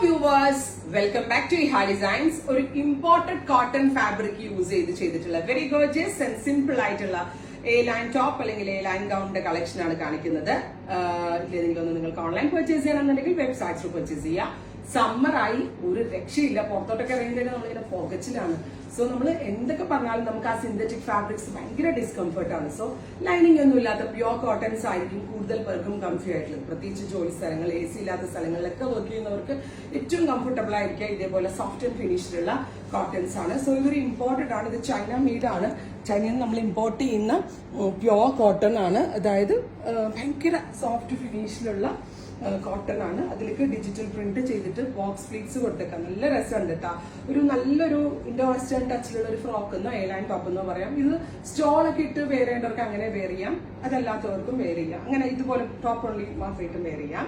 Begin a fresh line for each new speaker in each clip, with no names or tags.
Viewers, welcome back to Eha designs. ഒരു imported cotton fabric use ചെയ്തിട്ടുള്ള very gorgeous and simple ആയിട്ടുള്ള A line top അല്ലെങ്കിൽ A line ഗൗണിന്റെ collection ആണ് കാണിക്കുന്നത്. ഇതിലേതെങ്കിലും ഒന്ന് നിങ്ങൾക്ക് ഓൺലൈൻ പർച്ചേസ് ചെയ്യണമെന്നുണ്ടെങ്കിൽ വെബ്സൈറ്റ്സ് പർച്ചേസ് ചെയ്യാം. സമ്മറായി ഒരു രക്ഷയില്ല, പുറത്തോട്ടൊക്കെ ഇറങ്ങുന്നതിന് നമ്മളിങ്ങനെ പോക്കറ്റിലാണ്. സോ നമ്മൾ എന്തൊക്കെ പറഞ്ഞാലും നമുക്ക് ആ സിന്തറ്റിക് ഫാബ്രിക്സ് ഭയങ്കര ഡിസ്കംഫർട്ട് ആണ്. സോ ലൈനിങ് ഒന്നും ഇല്ലാത്ത പ്യോർ കോട്ടൺസ് ആയിരിക്കും കൂടുതൽ പേർക്കും കംഫി ആയിട്ടുള്ളത്. പ്രത്യേകിച്ച് ജോലി സ്ഥലങ്ങൾ, AC ഇല്ലാത്ത സ്ഥലങ്ങളിലൊക്കെ വർക്ക് ചെയ്യുന്നവർക്ക് ഏറ്റവും കംഫർട്ടബിൾ ആയിരിക്കുക ഇതേപോലെ സോഫ്റ്റ് ആൻഡ് ഫിനിഷ്ഡുള്ള കോട്ടൺസ് ആണ്. സോ ഇതൊരു ഇമ്പോർട്ടഡ് ആണ്, ഇത് ചൈന മെയ്ഡ് ആണ്. ചൈനയിൽ നിന്ന് നമ്മൾ ഇമ്പോർട്ട് ചെയ്യുന്ന പ്യോർ കോട്ടൺ ആണ്. അതായത് ഭയങ്കര സോഫ്റ്റ് ഫിനിഷിലുള്ള കോട്ടൺ ആണ്. അതിലേക്ക് ഡിജിറ്റൽ പ്രിന്റ് ചെയ്തിട്ട് ബോക്സ് പ്ലീറ്റ്സ് കൊടുത്തേക്കാം. നല്ല രസമുണ്ട് കേട്ടോ. ഒരു നല്ലൊരു ഇൻഡോ വെസ്റ്റേൺ ടച്ചിലുള്ള ഒരു ഫ്രോക്ക് എന്നോ എ ലൈൻ ടോപ്പ് എന്നോ പറയാം. ഇത് സ്റ്റോളൊക്കെ ഇട്ട് വെയർ ചെയ്യേണ്ടവർക്ക് അങ്ങനെ വെയർ ചെയ്യാം, അതല്ലാത്തവർക്കും വെയർ ചെയ്യാം. അങ്ങനെ ഇതുപോലെ ടോപ്പ് ഓൺലി മാത്രമായിട്ടും വെയർ ചെയ്യാം.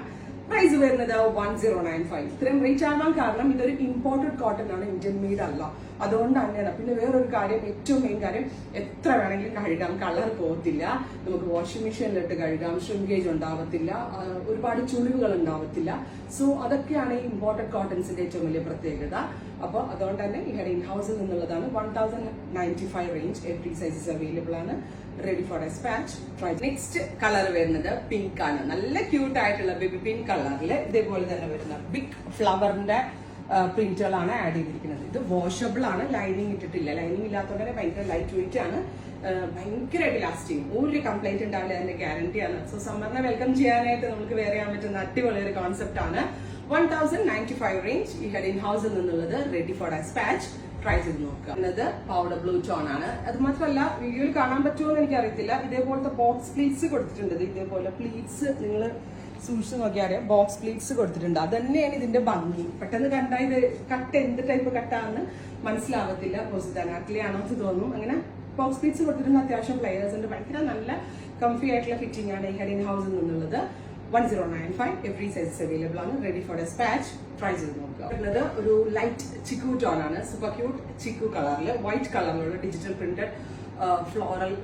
പ്രൈസ് വരുന്നത് 1095. ഇത്രയും റേറ്റ് ആവാൻ കാരണം ഇതൊരു ഇമ്പോർട്ടഡ് കോട്ടൺ ആണ്, ഇന്ത്യൻ മെയ്ഡ് അല്ല. അതുകൊണ്ട് തന്നെയാണ്. പിന്നെ വേറൊരു കാര്യം, ഏറ്റവും മെയിൻ കാര്യം, എത്ര വേണമെങ്കിലും കഴുകാം, കളർ പോകത്തില്ല. നമുക്ക് വാഷിംഗ് മെഷീനിലിട്ട് കഴുകാം, ഷ്രിങ്കേജ് ഉണ്ടാവത്തില്ല, ഒരുപാട് ചുളിവുകൾ ഉണ്ടാവത്തില്ല. സോ അതൊക്കെയാണ് ഈ ഇമ്പോർട്ടഡ് കോട്ടൺസിന്റെ ഏറ്റവും വലിയ പ്രത്യേകത. അപ്പോൾ അതുകൊണ്ട് തന്നെ ഈ ഹെഡ് ഇൻ ഹൗസിൽ നിന്നുള്ളതാണ്. 1095 റേഞ്ച്, എവറി സൈസസ് അവൈലബിൾ ആണ്. Ready for dispatch. Next colour വരുന്നത് പിങ്ക് ആണ്. നല്ല ക്യൂട്ട് ആയിട്ടുള്ള ബേബി പിങ്ക് കളറിൽ ഇതേപോലെ തന്നെ വരുന്ന ബിഗ് ഫ്ലവറിന്റെ പ്രിന്റുകളാണ് ആഡ് ചെയ്തിരിക്കുന്നത്. ഇത് വാഷബിൾ ആണ്, ലൈനിങ് ഇട്ടിട്ടില്ല. ലൈനിങ് ഇല്ലാത്തതുകൊണ്ട് തന്നെ ഭയങ്കര ലൈറ്റ് വെയിറ്റ് ആണ്, ഭയങ്കരമായിട്ട് ലാസ്റ്റിംഗ്, ഒരു കംപ്ലൈന്റ് ഉണ്ടാവില്ല, അതിന്റെ ഗ്യാരണ്ടി ആണ്. സോ സമ്മറിനെ വെൽക്കം ചെയ്യാനായിട്ട് നമുക്ക് വെയർ ചെയ്യാൻ പറ്റുന്ന അടിപൊളി ഒരു കോൺസെപ്റ്റ് ആണ്. 1095 റേഞ്ച്, ഈ ഹെഡ് ഇൻ ഹൗസിൽ നിന്നുള്ളത്. Ready for dispatch. ട്രൈ ചെയ്ത് നോക്കുക. എന്നത് പൗഡർ ബ്ലൂ ടോൺ ആണ്. അത് മാത്രമല്ല, വീഡിയോയിൽ കാണാൻ പറ്റുമോ എന്ന് എനിക്ക് അറിയത്തില്ല, ഇതേപോലത്തെ ബോക്സ് പ്ലീറ്റ്സ് കൊടുത്തിട്ടുണ്ട്. ഇതേപോലെ പ്ലീറ്റ്സ് നിങ്ങൾ സൂക്ഷിച്ച് നോക്കിയാൽ അറിയാം, ബോക്സ് പ്ലീറ്റ്സ് കൊടുത്തിട്ടുണ്ട്. അത് തന്നെയാണ് ഇതിന്റെ ഭംഗി. പെട്ടെന്ന് കണ്ടാൽ ഇത് കട്ട് എന്ത് ടൈപ്പ് കട്ടാണെന്ന് മനസ്സിലാവത്തില്ല. അനാർക്കലി ആണോ എന്ന് തോന്നും. അങ്ങനെ ബോക്സ് പ്ലീറ്റ്സ് കൊടുത്തിട്ടുണ്ട്. അത്യാവശ്യം പ്ലെയേഴ്സ് ഉണ്ട്. ഭയങ്കര നല്ല കംഫി ആയിട്ടുള്ള ഫിറ്റിംഗ് ആണ് ഈ ഹെഡ് ഇൻ ഹൗസിൽ നിന്നുള്ളത്. 1095, എവറി സൈസ് അവൈലബിൾ ആണ്. Ready for dispatch. ട്രൈ ചെയ്ത് നോക്കുക. വരുന്നത് ഒരു ലൈറ്റ് ചിക്കു ടോൺ ആണ്. സൂപ്പർ ക്യൂട്ട് ചിക്കു കളറിൽ വൈറ്റ് കളറിലുള്ള digital printed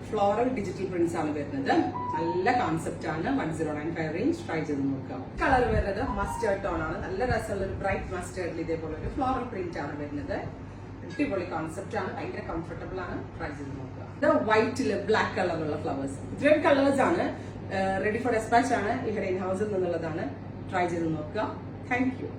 floral digital prints ആണ് വരുന്നത്. നല്ല കോൺസെപ്റ്റ് ആണ്. 1095 റേഞ്ച്. ട്രൈ ചെയ്ത് നോക്കുക. കളർ വരുന്നത് മസ്റ്റേർഡ് ടോൺ ആണ്. നല്ല രസമുള്ള ഒരു ബ്രൈറ്റ് മസ്റ്റേർഡിൽ ഇതേപോലെ ഒരു ഫ്ലോറൽ പ്രിന്റ് ആണ് വരുന്നത്. അടിപൊളി കോൺസെപ്റ്റ് ആണ്, ഭയങ്കര കംഫർട്ടബിൾ ആണ്. ട്രൈ ചെയ്ത് നോക്കുക. ഇത് വൈറ്റില് ബ്ലാക്ക് കളറുള്ള ഫ്ലവേഴ്സ്, ഇത്രയും കളേഴ്സ് ആണ്. റെഡി ഫോർ ഡെസ്പാച്ച് ആണ്. ഈ ഹെഡ് ഇൻ ഹൗസിൽ നിന്നുള്ളതാണ്. ട്രൈ ചെയ്ത് നോക്കുക. Thank you.